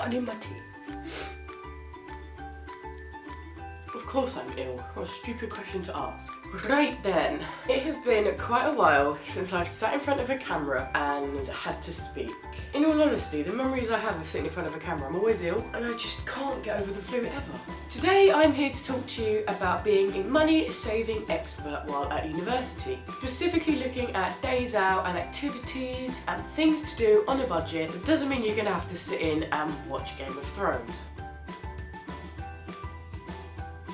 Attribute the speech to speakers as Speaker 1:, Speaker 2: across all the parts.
Speaker 1: I need my tea. Of course I'm ill. What a stupid question to ask. Right then, it has been quite a while since I've sat in front of a camera and had to speak. In all honesty, the memories I have of sitting in front of a camera, I'm always ill and I just can't get over the flu ever. Today I'm here to talk to you about being a money saving expert while at university. Specifically looking at days out and activities and things to do on a budget. It doesn't mean you're going to have to sit in and watch Game of Thrones.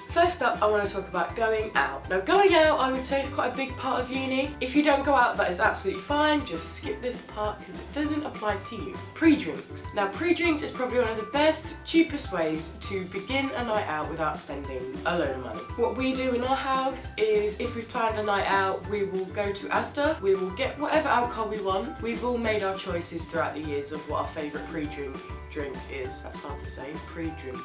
Speaker 1: First up, I want to talk about going out. Now, going out, I would say, is quite a big part of uni. If you don't go out, that is absolutely fine. Just skip this part because it doesn't apply to you. Pre-drinks. Now, pre-drinks is probably one of the best, cheapest ways to begin a night out without spending a load of money. What we do in our house is, if we've planned a night out, we will go to Asda. We will get whatever alcohol we want. We've all made our choices throughout the years of what our favourite pre-drink is. That's hard to say. Pre-drink.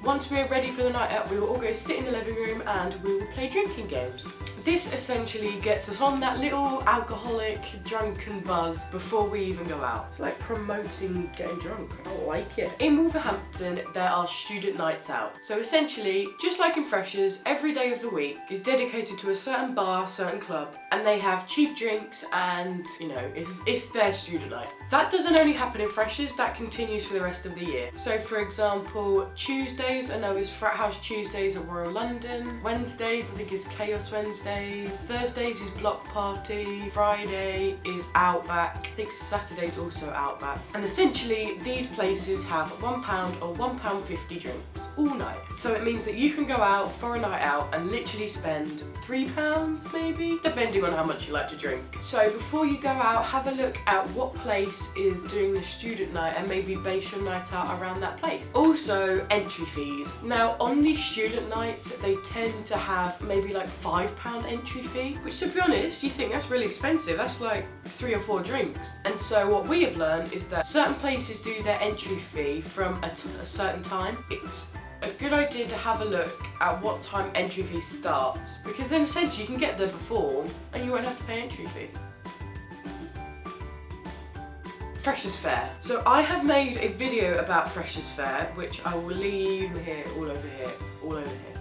Speaker 1: Once we're ready for the night out, we will all go sit in the living room and we will play drinking games. This essentially gets us on that little alcoholic, drunken buzz before we even go out. It's like promoting getting drunk. I don't like it. In Wolverhampton, there are student nights out. So essentially, just like in Freshers, every day of the week is dedicated to a certain bar, certain club, and they have cheap drinks and, you know, it's their student night. That doesn't only happen in Freshers, that continues for the rest of the year. So for example, Tuesdays, I know is Frat House Tuesdays at Royal London. Wednesdays, I think is Chaos Wednesdays. Thursdays is Block Party. Friday is Outback. I think Saturday's also Outback. And essentially, these places have £1 or £1.50 drinks all night. So it means that you can go out for a night out and literally spend £3 maybe, depending on how much you like to drink. So before you go out, have a look at what place is doing the student night and maybe base your night out around that place. Also, entry fees. Now, on these student nights, they tend to have maybe like £5 entry fee, which, to be honest, you think that's really expensive. That's like 3 or 4 drinks. And so what we have learned is that certain places do their entry fee from a certain time. It's a good idea to have a look at what time entry fee starts, because then essentially you can get there before and you won't have to pay entry fee. Freshers Fair. So I have made a video about Freshers Fair, which I will leave here, all over here.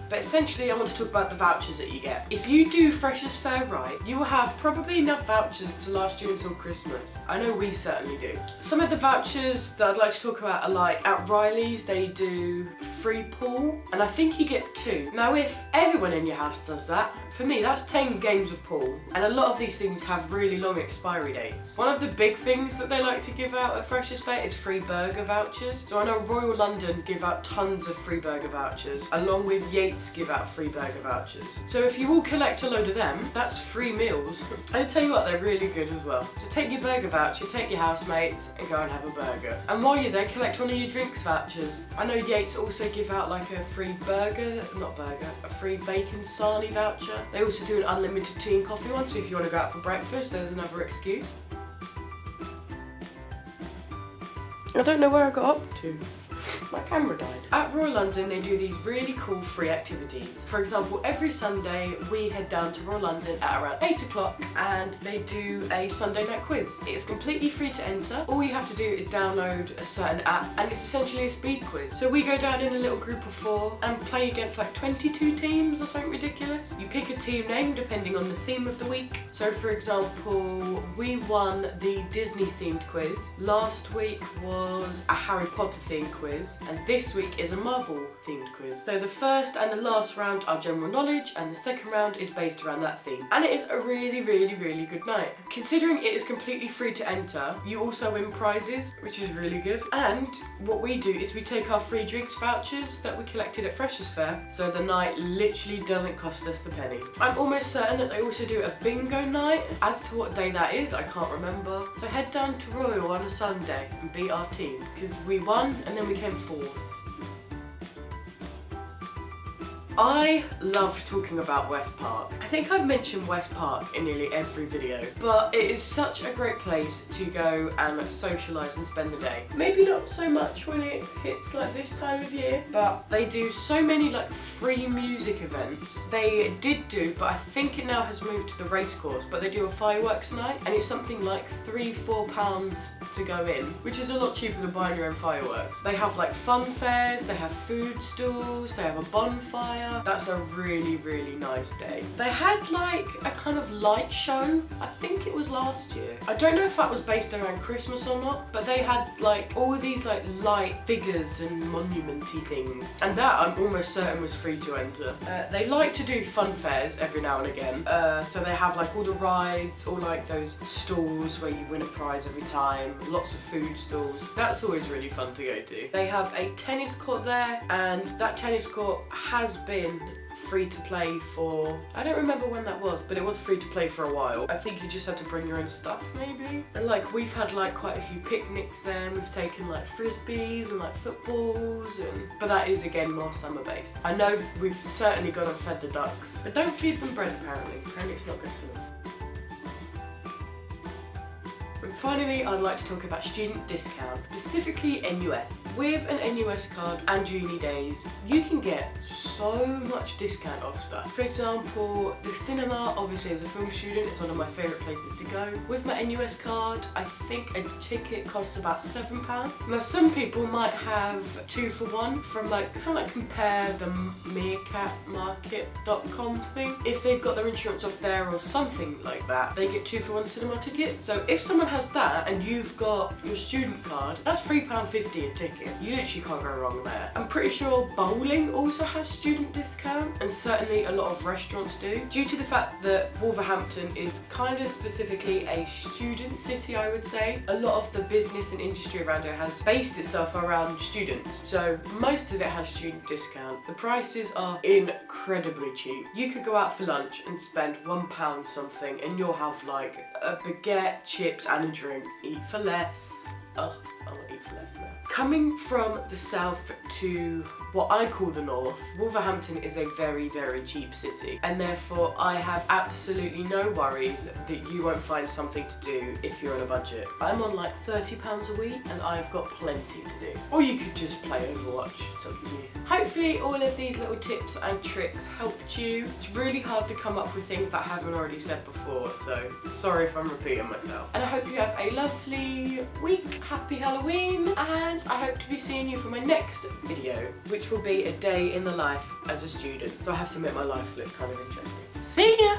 Speaker 1: But essentially I want to talk about the vouchers that you get. If you do Freshers Fair right, you will have probably enough vouchers to last you until Christmas. I know we certainly do. Some of the vouchers that I'd like to talk about are like at Riley's, they do free pool, and I think you get 2. Now if everyone in your house does that, for me that's 10 games of pool, and a lot of these things have really long expiry dates. One of the big things that they like to give out at Freshers Fair is free burger vouchers. So I know Royal London give out tons of free burger vouchers, along with Yates give out free burger vouchers. So if you all collect a load of them, that's free meals. I tell you what, they're really good as well. So take your burger voucher, take your housemates and go and have a burger. And while you're there, collect one of your drinks vouchers. I know Yates also give out like a free a free bacon sarnie voucher. They also do an unlimited tea and coffee one, so if you want to go out for breakfast, there's another excuse. I don't know where I got up to. My camera died. At Royal London, they do these really cool free activities. For example, every Sunday we head down to Royal London at around 8 o'clock and they do a Sunday night quiz. It's completely free to enter. All you have to do is download a certain app and it's essentially a speed quiz. So we go down in a little group of 4 and play against like 22 teams or something ridiculous. You pick a team name depending on the theme of the week. So for example, we won the Disney themed quiz. Last week was a Harry Potter themed quiz. And this week is a Marvel themed quiz. So the first and the last round are general knowledge and the second round is based around that theme. And it is a really good night. Considering it is completely free to enter, you also win prizes, which is really good. And what we do is we take our free drinks vouchers that we collected at Freshers Fair, so the night literally doesn't cost us the penny. I'm almost certain that they also do a bingo night. As to what day that is, I can't remember. So head down to Royal on a Sunday and beat our team, because we won and then we came 4th. I love talking about West Park. I think I've mentioned West Park in nearly every video, but it is such a great place to go and socialise and spend the day. Maybe not so much when it hits like this time of year, but they do so many like free music events. They did do, but I think it now has moved to the racecourse, but they do a fireworks night and it's something like £3-4 to go in, which is a lot cheaper than buying your own fireworks. They have like fun fairs, they have food stalls, they have a bonfire. That's a really, really nice day. They had like a kind of light show, I think it was last year. I don't know if that was based around Christmas or not, but they had like all these like light figures and monumenty things, and that I'm almost certain was free to enter. They like to do fun fairs every now and again, so they have like all the rides, or like those stalls where you win a prize every time, lots of food stalls. That's always really fun to go to. They have a tennis court there, and that tennis court has been free to play for, I don't remember when that was, but it was free to play for a while. I think you just had to bring your own stuff maybe. And like we've had like quite a few picnics there, and we've taken like frisbees and like footballs, but that is again more summer based. I know we've certainly gone and fed the ducks, but don't feed them bread apparently. Apparently it's not good for them. And finally, I'd like to talk about student discount, specifically NUS. With an NUS card and uni days, you can get so much discount off stuff. For example, the cinema, obviously as a film student, it's one of my favourite places to go. With my NUS card, I think a ticket costs about £7. Now some people might have 2 for 1 from like, something like compare the meerkatmarket.com thing. If they've got their insurance off there or something like that, they get 2 for 1 cinema ticket. So if someone has that and you've got your student card, that's £3.50 a ticket. You literally can't go wrong there. I'm pretty sure bowling also has student discount, and certainly a lot of restaurants do. Due to the fact that Wolverhampton is kind of specifically a student city, I would say, a lot of the business and industry around it has based itself around students. So most of it has student discount. The prices are incredibly cheap. You could go out for lunch and spend £1 something and you'll have like a baguette, chips and a drink. Eat for less. Oh, I want to eat for less now. Coming from the south to what I call the north, Wolverhampton is a very, very cheap city, and therefore I have absolutely no worries that you won't find something to do if you're on a budget. I'm on like £30 a week and I've got plenty to do. Or you could just play Overwatch, it's up to you. Hopefully all of these little tips and tricks helped you. It's really hard to come up with things that I haven't already said before, so sorry if I'm repeating myself. And I hope you have a lovely week. Happy Halloween, and I hope to be seeing you for my next video, which will be a day in the life as a student. So I have to make my life look kind of interesting. See ya!